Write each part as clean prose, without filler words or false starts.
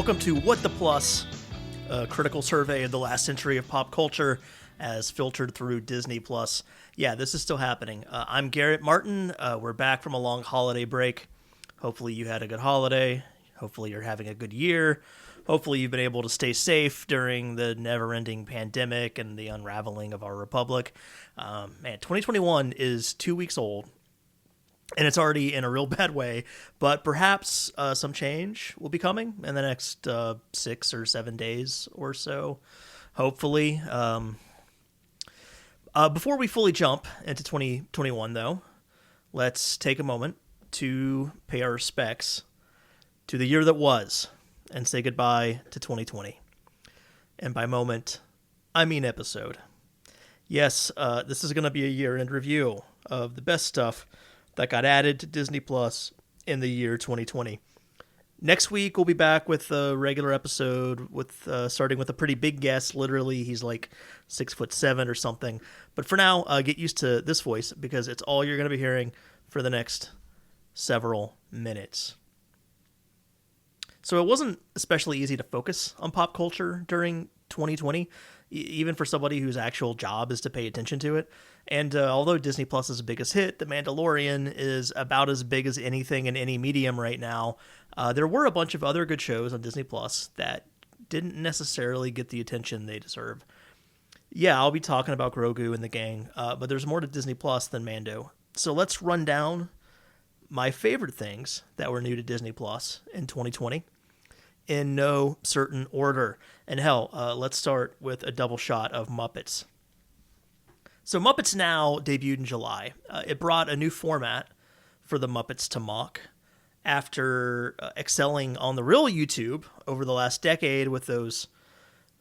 Welcome to What the Plus, a critical survey of the last century of pop culture as filtered through Disney Plus. Yeah, this is still happening. I'm Garrett Martin. We're back from a long holiday break. Hopefully you had a good holiday. Hopefully you're having a good year. Hopefully you've been able to stay safe during the never-ending pandemic and the unraveling of our republic. 2021 is 2 weeks old. And it's already in a real bad way, but perhaps some change will be coming in the next 6 or 7 days or so, hopefully. Before we fully jump into 2021, though, let's take a moment to pay our respects to the year that was and say goodbye to 2020. And by moment, I mean episode. Yes, this is going to be a year-end review of the best stuff that got added to Disney Plus in the year 2020. Next week, we'll be back with a regular episode, with starting with a pretty big guest. Literally, he's like 6'7" or something. But for now, get used to this voice because it's all you're going to be hearing for the next several minutes. So it wasn't especially easy to focus on pop culture during 2020, even for somebody whose actual job is to pay attention to it. And although Disney Plus's biggest hit, The Mandalorian, is about as big as anything in any medium right now, there were a bunch of other good shows on Disney Plus that didn't necessarily get the attention they deserve. Yeah, I'll be talking about Grogu and the gang, but there's more to Disney Plus than Mando. So let's run down my favorite things that were new to Disney Plus in 2020 in no certain order. And hell, let's start with a double shot of Muppets. So Muppets Now debuted in July. It brought a new format for the Muppets to mock after excelling on the real YouTube over the last decade with those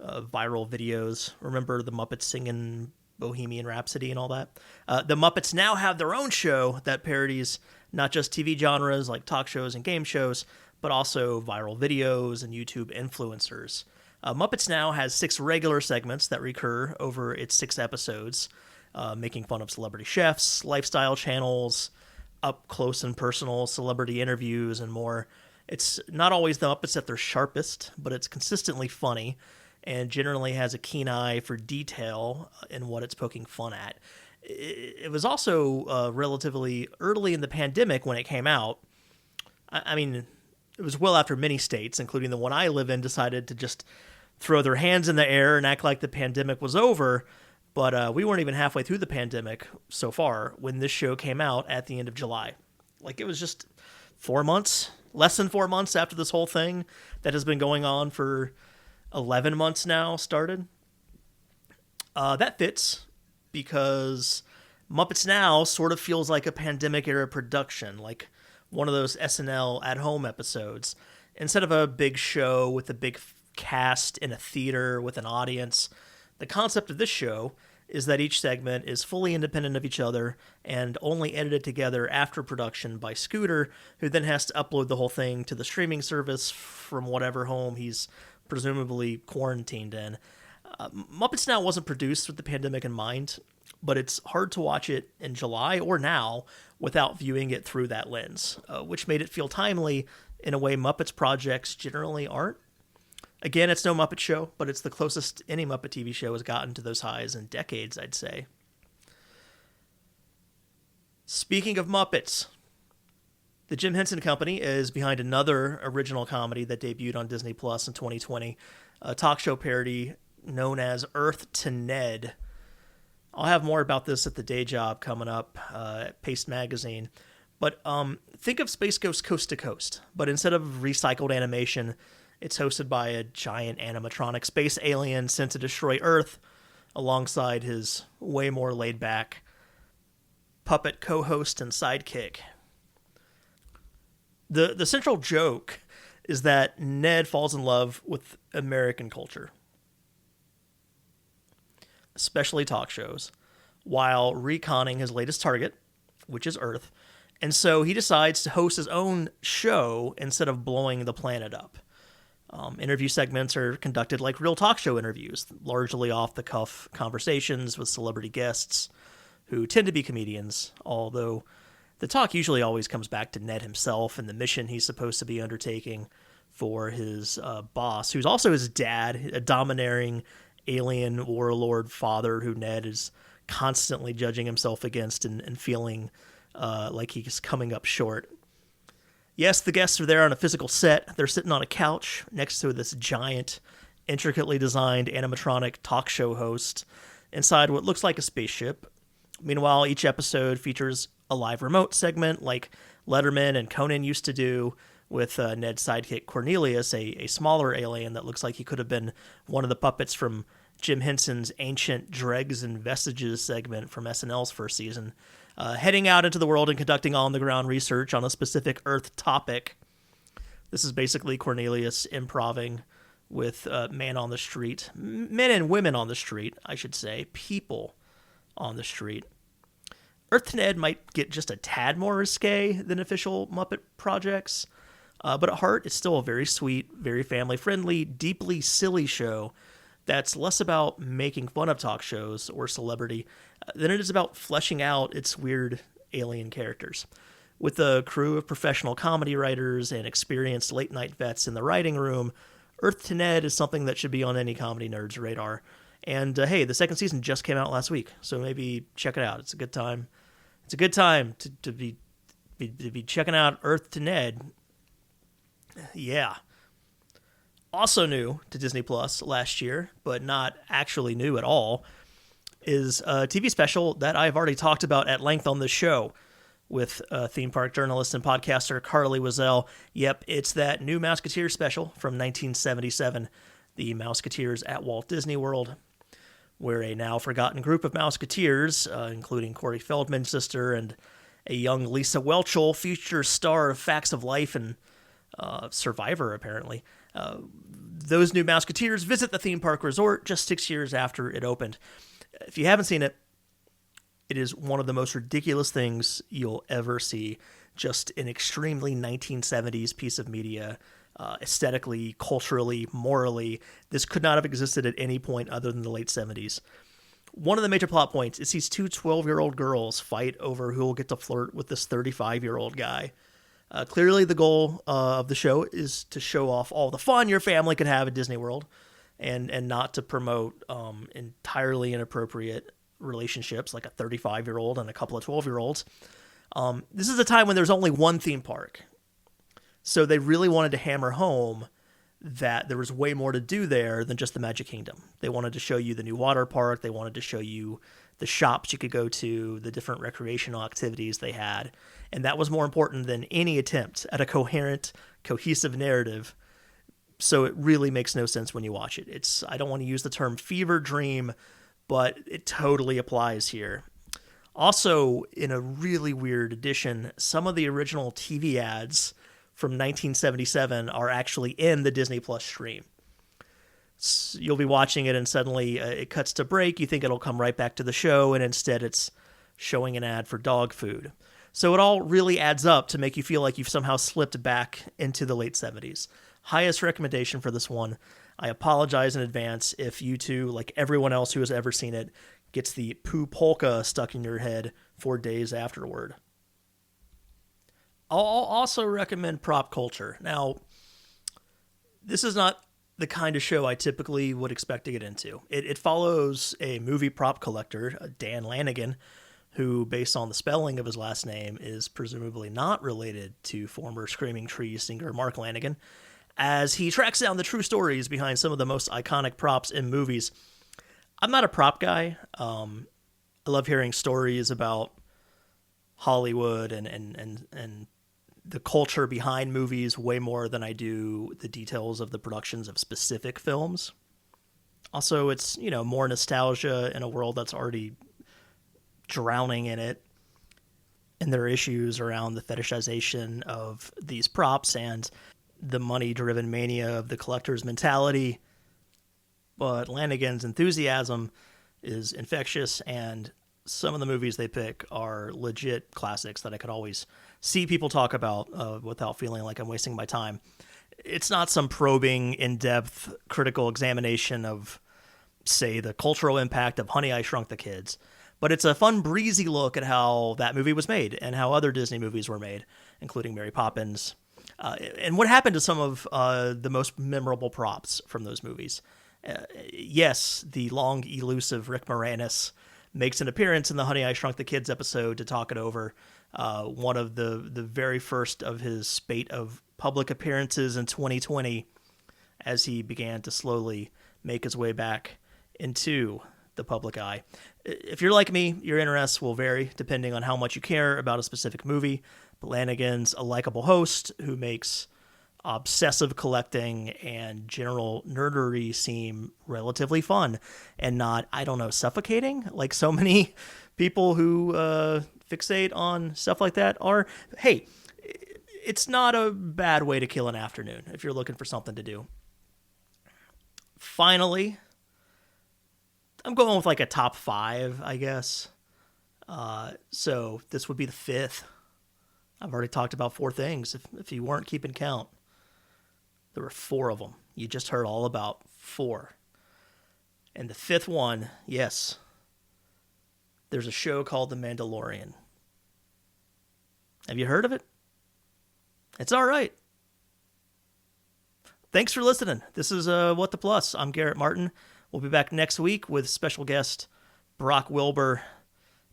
viral videos. Remember the Muppets singing Bohemian Rhapsody and all that? The Muppets now have their own show that parodies not just TV genres like talk shows and game shows, but also viral videos and YouTube influencers. Muppets Now has 6 regular segments that recur over its 6 episodes, making fun of celebrity chefs, lifestyle channels, up close and personal celebrity interviews, and more. It's not always the Muppets at their sharpest, but it's consistently funny and generally has a keen eye for detail in what it's poking fun at. It was also relatively early in the pandemic when it came out. I mean, it was well after many states, including the one I live in, decided to just throw their hands in the air and act like the pandemic was over. But we weren't even halfway through the pandemic so far when this show came out at the end of July. Like, it was just 4 months, less than 4 months after this whole thing that has been going on for 11 months now started. That fits because Muppets Now sort of feels like a pandemic-era production, like one of those SNL at-home episodes. Instead of a big show with a big cast in a theater with an audience, the concept of this show is that each segment is fully independent of each other and only edited together after production by Scooter, who then has to upload the whole thing to the streaming service from whatever home he's presumably quarantined in. Muppets Now wasn't produced with the pandemic in mind, but it's hard to watch it in July or now without viewing it through that lens, which made it feel timely in a way Muppets projects generally aren't. Again, it's no Muppet Show, but it's the closest any Muppet TV show has gotten to those highs in decades, I'd say. Speaking of Muppets, the Jim Henson Company is behind another original comedy that debuted on Disney Plus in 2020, a talk show parody known as Earth to Ned. I'll have more about this at the day job coming up at Paste Magazine. But think of Space Ghost Coast to Coast, but instead of recycled animation, it's hosted by a giant animatronic space alien sent to destroy Earth alongside his way more laid-back puppet co-host and sidekick. The central joke is that Ned falls in love with American culture, especially talk shows, while reconning his latest target, which is Earth, and so he decides to host his own show instead of blowing the planet up. Interview segments are conducted like real talk show interviews, largely off-the-cuff conversations with celebrity guests who tend to be comedians, although the talk usually always comes back to Ned himself and the mission he's supposed to be undertaking for his boss, who's also his dad, a domineering alien warlord father who Ned is constantly judging himself against and feeling like he's coming up short. Yes, the guests are there on a physical set. They're sitting on a couch next to this giant, intricately designed animatronic talk show host inside what looks like a spaceship. Meanwhile, each episode features a live remote segment like Letterman and Conan used to do, with Ned's sidekick Cornelius, a smaller alien that looks like he could have been one of the puppets from Jim Henson's Ancient Dregs and Vestiges segment from SNL's first season, heading out into the world and conducting on-the-ground research on a specific Earth topic. This is basically Cornelius improving with men on the street. Men and women on the street, I should say. People on the street. Earth to Ned might get just a tad more risque than official Muppet projects, but at heart, it's still a very sweet, very family-friendly, deeply silly show that's less about making fun of talk shows or celebrity than it is about fleshing out its weird alien characters. With a crew of professional comedy writers and experienced late-night vets in the writing room, Earth to Ned is something that should be on any comedy nerd's radar. And hey, the second season just came out last week, so maybe check it out. It's a good time. It's a good time to be checking out Earth to Ned. Yeah. Also new to Disney Plus last year, but not actually new at all, is a TV special that I've already talked about at length on this show with theme park journalist and podcaster Carly Wiesel. Yep, it's that new Mouseketeers special from 1977, the Mouseketeers at Walt Disney World, where a now forgotten group of Mouseketeers, including Corey Feldman's sister and a young Lisa Whelchel, future star of Facts of Life and Survivor, apparently. Those new Mouseketeers visit the theme park resort just 6 years after it opened. If you haven't seen it, it is one of the most ridiculous things you'll ever see. Just an extremely 1970s piece of media, aesthetically, culturally, morally. This could not have existed at any point other than the late 70s. One of the major plot points is these two 12-year-old girls fight over who will get to flirt with this 35-year-old guy. Clearly, the goal of the show is to show off all the fun your family could have at Disney World and not to promote entirely inappropriate relationships like a 35-year-old and a couple of 12-year-olds. This is a time when there's only one theme park. So they really wanted to hammer home that there was way more to do there than just the Magic Kingdom. They wanted to show you the new water park. They wanted to show you the shops you could go to, the different recreational activities they had. And that was more important than any attempt at a coherent, cohesive narrative. So it really makes no sense when you watch it. I don't want to use the term fever dream, but it totally applies here. Also, in a really weird addition, some of the original TV ads from 1977 are actually in the Disney Plus stream. You'll be watching it and suddenly it cuts to break. You think it'll come right back to the show, and instead it's showing an ad for dog food. So it all really adds up to make you feel like you've somehow slipped back into the late 70s. Highest recommendation for this one. I apologize in advance if you two, like everyone else who has ever seen it, gets the poo polka stuck in your head for days afterward. I'll also recommend Prop Culture. Now, this is not the kind of show I typically would expect to get into. It follows a movie prop collector, Dan Lanigan, who, based on the spelling of his last name, is presumably not related to former Screaming Trees singer Mark Lanigan, as he tracks down the true stories behind some of the most iconic props in movies. I'm not a prop guy. I love hearing stories about Hollywood and the culture behind movies way more than I do the details of the productions of specific films. Also, it's, more nostalgia in a world that's already drowning in it. And there are issues around the fetishization of these props and the money-driven mania of the collector's mentality. But Lanigan's enthusiasm is infectious, and some of the movies they pick are legit classics that I could always see people talk about without feeling like I'm wasting my time. It's not some probing, in-depth, critical examination of, say, the cultural impact of Honey, I Shrunk the Kids. But it's a fun, breezy look at how that movie was made and how other Disney movies were made, including Mary Poppins. And what happened to some of the most memorable props from those movies? Yes, the long, elusive Rick Moranis makes an appearance in the Honey, I Shrunk the Kids episode to talk it over. One of the very first of his spate of public appearances in 2020 as he began to slowly make his way back into the public eye. If you're like me, your interests will vary depending on how much you care about a specific movie. But Lanigan's a likable host who makes obsessive collecting and general nerdery seem relatively fun and not, I don't know, suffocating like so many people who fixate on stuff like that are. Hey, it's not a bad way to kill an afternoon if you're looking for something to do. Finally, I'm going with like a top 5, I guess. So this would be the 5th. I've already talked about 4 things if you weren't keeping count. There were 4 of them. You just heard all about 4. And the 5th one, yes, there's a show called The Mandalorian. Have you heard of it? It's all right. Thanks for listening. This is What the Plus. I'm Garrett Martin. We'll be back next week with special guest Brock Wilbur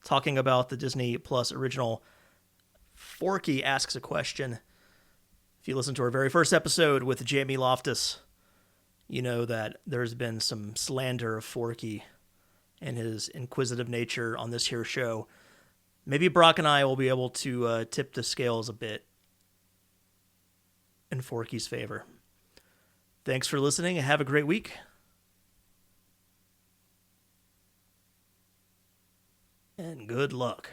talking about the Disney Plus original Forky Asks a Question. If you listen to our very first episode with Jamie Loftus, you know that there's been some slander of Forky and his inquisitive nature on this here show. Maybe Brock and I will be able to tip the scales a bit in Forky's favor. Thanks for listening and have a great week. And good luck.